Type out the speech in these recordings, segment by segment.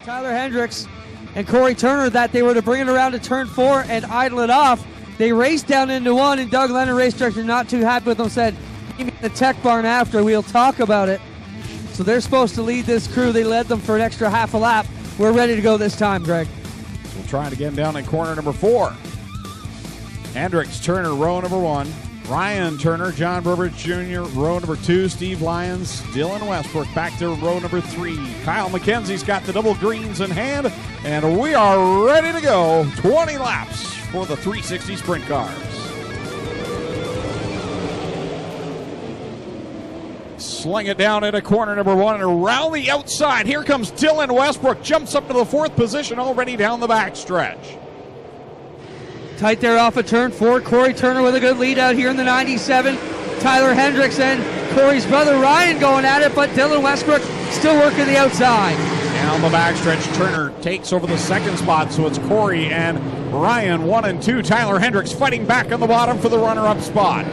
Tyler Hendricks and Corey Turner that they were to bring it around to turn 4 and idle it off. They raced down into 1, and Doug Leonard, race director, not too happy with them, said, "Give me the tech barn after, we'll talk about it." So they're supposed to lead this crew. They led them for an extra half a lap. We're ready to go this time, Greg. We'll try it again down in corner number 4. Hendricks, Turner, row number 1. Ryan Turner, John Burbridge Jr., row number 2. Steve Lyons, Dylan Westbrook back to row number 3. Kyle McKenzie's got the double greens in hand, and we are ready to go. 20 laps for the 360 sprint cars. Sling it down into corner number 1 and around the outside. Here comes Dylan Westbrook, jumps up to the 4th position already down the backstretch. Tight there off of turn 4. Corey Turner with a good lead out here in the 97. Tyler Hendricks and Corey's brother Ryan going at it, but Dylan Westbrook still working the outside. Down the backstretch, Turner takes over the 2nd spot, so it's Corey and Ryan 1 and 2. Tyler Hendricks fighting back on the bottom for the runner-up spot.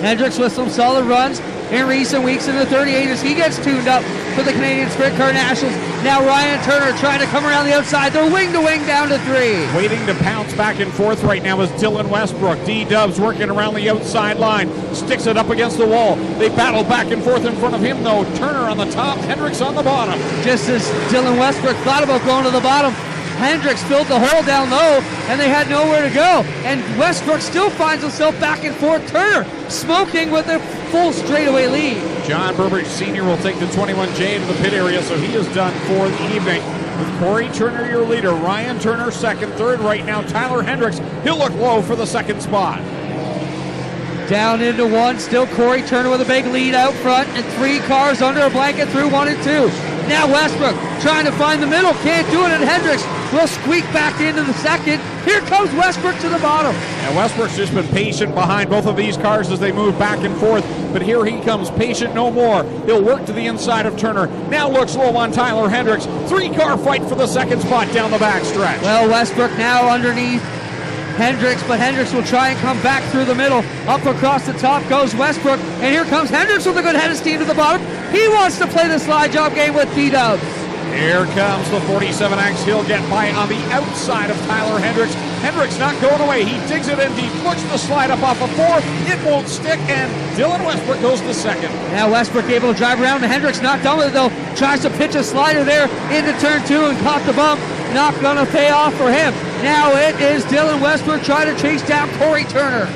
Hendricks with some solid runs in recent weeks in the 38 as he gets tuned up for the Canadian Sprint Car Nationals. Now Ryan Turner trying to come around the outside. They're wing to wing down to 3. Waiting to pounce back and forth right now is Dylan Westbrook. D-Dubs working around the outside line. Sticks it up against the wall. They battle back and forth in front of him though. Turner on the top, Hendricks on the bottom. Just as Dylan Westbrook thought about going to the bottom, Hendricks filled the hole down low, and they had nowhere to go. And Westbrook still finds himself back and forth. Turner smoking with a full straightaway lead. John Burbridge Sr. will take the 21J into the pit area, so he is done for the evening. With Corey Turner your leader, Ryan Turner second, third right now, Tyler Hendricks. He'll look low for the 2nd spot. Down into 1, still Corey Turner with a big lead out front, and 3 cars under a blanket through 1 and 2. Now Westbrook trying to find the middle, can't do it, and Hendricks will squeak back into the 2nd. Here comes Westbrook to the bottom. And Westbrook's just been patient behind both of these cars as they move back and forth, but here he comes, patient no more. He'll work to the inside of Turner. Now looks low on Tyler Hendricks. 3-car fight for the 2nd spot down the backstretch. Well, Westbrook now underneath Hendricks, but Hendricks will try and come back through the middle. Up across the top goes Westbrook, and here comes Hendricks with a good head of steam to the bottom. He wants to play the slide job game with D-Dubs. Here comes the 47X. He'll get by on the outside of Tyler Hendricks. Hendricks not going away. He digs it in deep, looks to slide up off a 4. It won't stick, and Dylan Westbrook goes to 2nd. Now Westbrook able to drive around, and Hendricks not done with it though. Tries to pitch a slider there into turn 2 and caught the bump. Not going to pay off for him. Now it is Dylan Westbrook trying to chase down Corey Turner.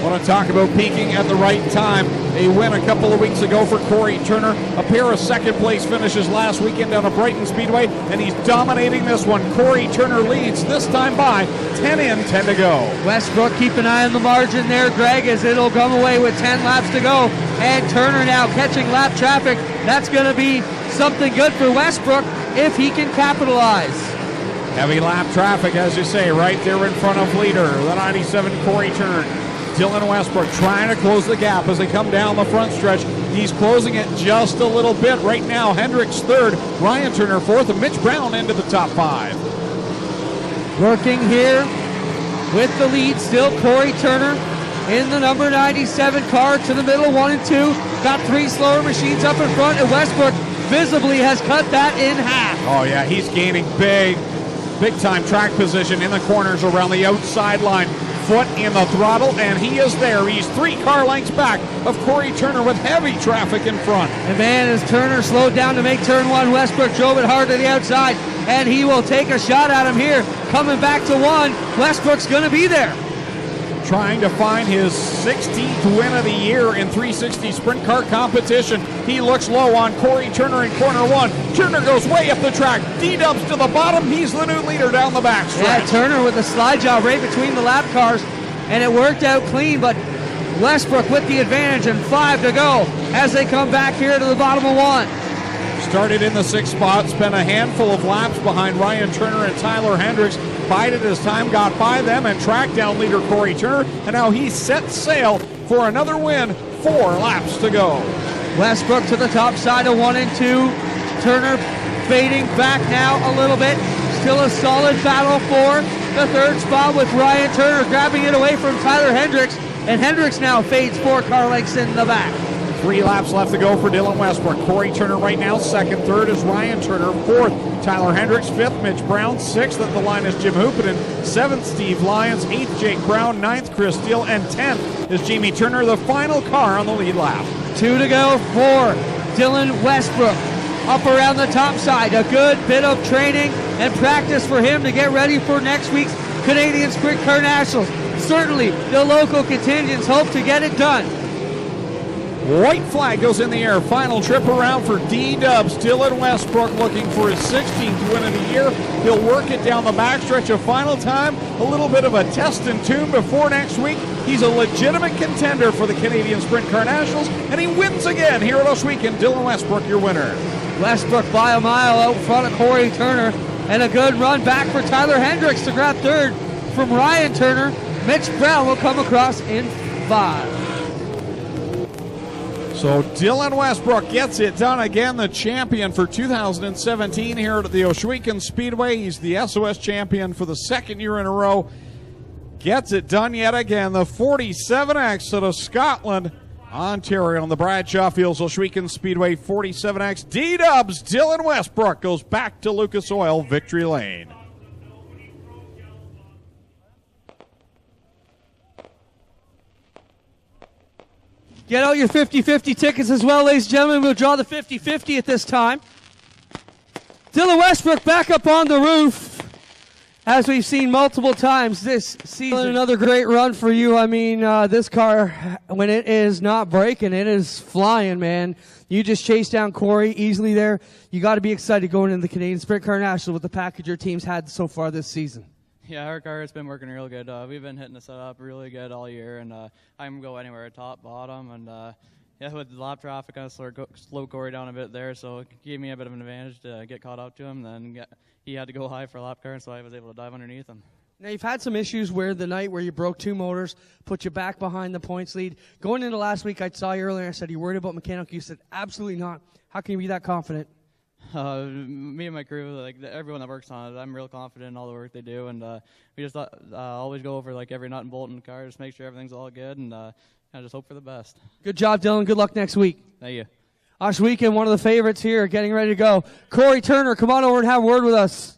Want to talk about peaking at the right time. A win a couple of weeks ago for Corey Turner. A pair of 2nd place finishes last weekend down at Ohsweken Speedway, and he's dominating this one. Corey Turner leads this time by 10 in, 10 to go. Westbrook, keep an eye on the margin there, Greg, as it'll come away with 10 laps to go. And Turner now catching lap traffic. That's going to be something good for Westbrook if he can capitalize. Heavy lap traffic, as you say, right there in front of leader, the 97 Corey Turner. Dylan Westbrook trying to close the gap as they come down the front stretch. He's closing it just a little bit. Right now, Hendricks 3rd, Ryan Turner 4th, and Mitch Brown into the top 5. Working here with the lead, still Corey Turner in the number 97 car to the middle, 1 and 2. Got 3 slower machines up in front, and Westbrook visibly has cut that in half. Oh yeah, he's gaining big time track position in the corners around the outside line. Foot in the throttle, and he is there. He's 3 car lengths back of Corey Turner with heavy traffic in front. And man, as Turner slowed down to make turn 1, Westbrook drove it hard to the outside, and he will take a shot at him here. Coming back to 1, Westbrook's going to be there. Trying to find his 16th win of the year in 360 sprint car competition. He looks low on Corey Turner in corner 1. Turner goes way up the track. D-Dubs to the bottom. He's the new leader down the backstretch. Yeah, Turner with a slide job right between the lap cars, and it worked out clean, but Westbrook with the advantage and 5 to go as they come back here to the bottom of 1. Started in the 6th spot, spent a handful of laps behind Ryan Turner and Tyler Hendricks. Bided his time, got by them, and tracked down leader Corey Turner, and now he sets sail for another win. 4 laps to go. Westbrook to the top side of 1 and 2. Turner fading back now a little bit. Still a solid battle for the 3rd spot with Ryan Turner grabbing it away from Tyler Hendricks, and Hendricks now fades 4 car lengths in the back. 3 laps left to go for Dylan Westbrook. Corey Turner right now second. Third is Ryan Turner. Fourth, Tyler Hendricks. Fifth, Mitch Brown. Sixth at the line is Jim Hoopinen. Seventh, Steve Lyons. Eighth, Jake Brown. Ninth, Chris Steele. And 10th is Jamie Turner, the final car on the lead lap. 2 to go for Dylan Westbrook. Up around the top side. A good bit of training and practice for him to get ready for next week's Canadian Sprint Car Nationals. Certainly, the local contingents hope to get it done. White flag goes in the air. Final trip around for D-Dubs. Dylan Westbrook looking for his 16th win of the year. He'll work it down the backstretch of final time. A little bit of a test and tune before next week. He's a legitimate contender for the Canadian Sprint Car Nationals, and he wins again here at Ohsweken. Dylan Westbrook, your winner. Westbrook by a mile out front of Corey Turner, and a good run back for Tyler Hendricks to grab third from Ryan Turner. Mitch Brown will come across in 5. So Dylan Westbrook gets it done again, the champion for 2017 here at the Ohsweken Speedway. He's the SOS champion for the second year in a row. Gets it done yet again. The 47X out of Scotland, Ontario, on the Bradshaw Fields Ohsweken Speedway 47X. D-Dubs, Dylan Westbrook goes back to Lucas Oil Victory Lane. Get out your 50-50 tickets as well, ladies and gentlemen. We'll draw the 50-50 at this time. Dylan Westbrook back up on the roof, as we've seen multiple times this season. Another great run for you. I mean, this car, when it is not breaking, it is flying, man. You just chased down Corey easily there. You got to be excited going into the Canadian Sprint Car National with the package your team's had so far this season. Yeah, our car has been working real good. We've been hitting the setup really good all year, and I can go anywhere, top, bottom, and yeah, with the lap traffic, kind of slow Corey down a bit there, so it gave me a bit of an advantage to get caught up to him. Then he had to go high for a lap car, so I was able to dive underneath him. Now, you've had some issues where the night where you broke 2 motors, put you back behind the points lead. Going into last week, I saw you earlier, I said, "Are you worried about mechanical?" You said, "Absolutely not." How can you be that confident? Me and my crew, like everyone that works on it, I'm real confident in all the work they do, and we just always go over like every nut and bolt in the car, just make sure everything's all good, and I just hope for the best. Good job, Dylan. Good luck next week. Thank you. Ohsweken, one of the favorites here, getting ready to go. Corey Turner, come on over and have a word with us.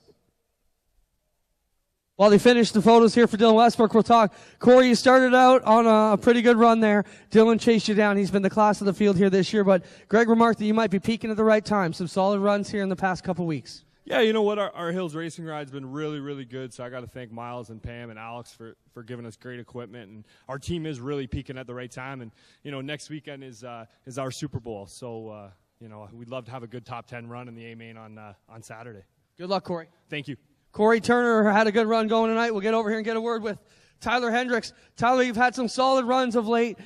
While they finish the photos here for Dylan Westbrook, we'll talk. Corey, you started out on a pretty good run there. Dylan chased you down. He's been the class of the field here this year, but Greg remarked that you might be peaking at the right time. Some solid runs here in the past couple weeks. Yeah, you know what? Our Hills Racing ride's been really, really good, so I got to thank Miles and Pam and Alex for giving us great equipment. And our team is really peaking at the right time. And, you know, next weekend is our Super Bowl. So, you know, we'd love to have a good top 10 run in the A-Main on Saturday. Good luck, Corey. Thank you. Corey Turner had a good run going tonight. We'll get over here and get a word with Tyler Hendricks. Tyler, you've had some solid runs of late.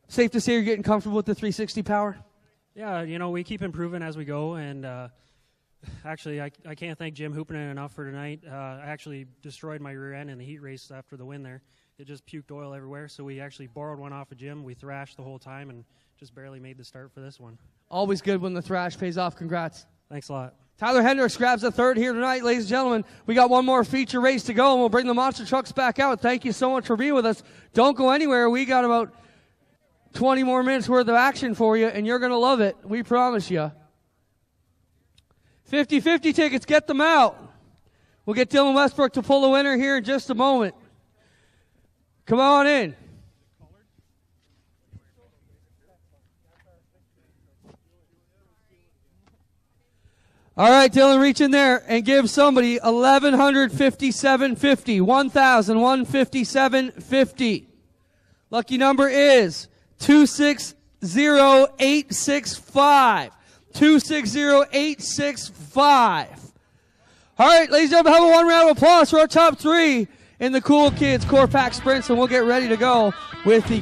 Safe to say you're getting comfortable with the 360 power? Yeah, you know, we keep improving as we go, and actually I can't thank Jim Hoopinen enough for tonight. I actually destroyed my rear end in the heat race after the win there. It just puked oil everywhere, so we actually borrowed one off of Jim. We thrashed the whole time and just barely made the start for this one. Always good when the thrash pays off. Congrats. Thanks a lot. Tyler Hendricks grabs the third here tonight, ladies and gentlemen. We got one more feature race to go, and we'll bring the monster trucks back out. Thank you so much for being with us. Don't go anywhere. We got about 20 more minutes worth of action for you, and you're going to love it. We promise you. 50-50 tickets, get them out. We'll get Dylan Westbrook to pull the winner here in just a moment. Come on in. All right, Dylan, reach in there and give somebody $1,157.50. $1,157.50. Lucky number is 260865. 260865. All right, ladies and gentlemen, have a one round of applause for our top 3 in the Cool Kids Core Pack Sprints, and we'll get ready to go with the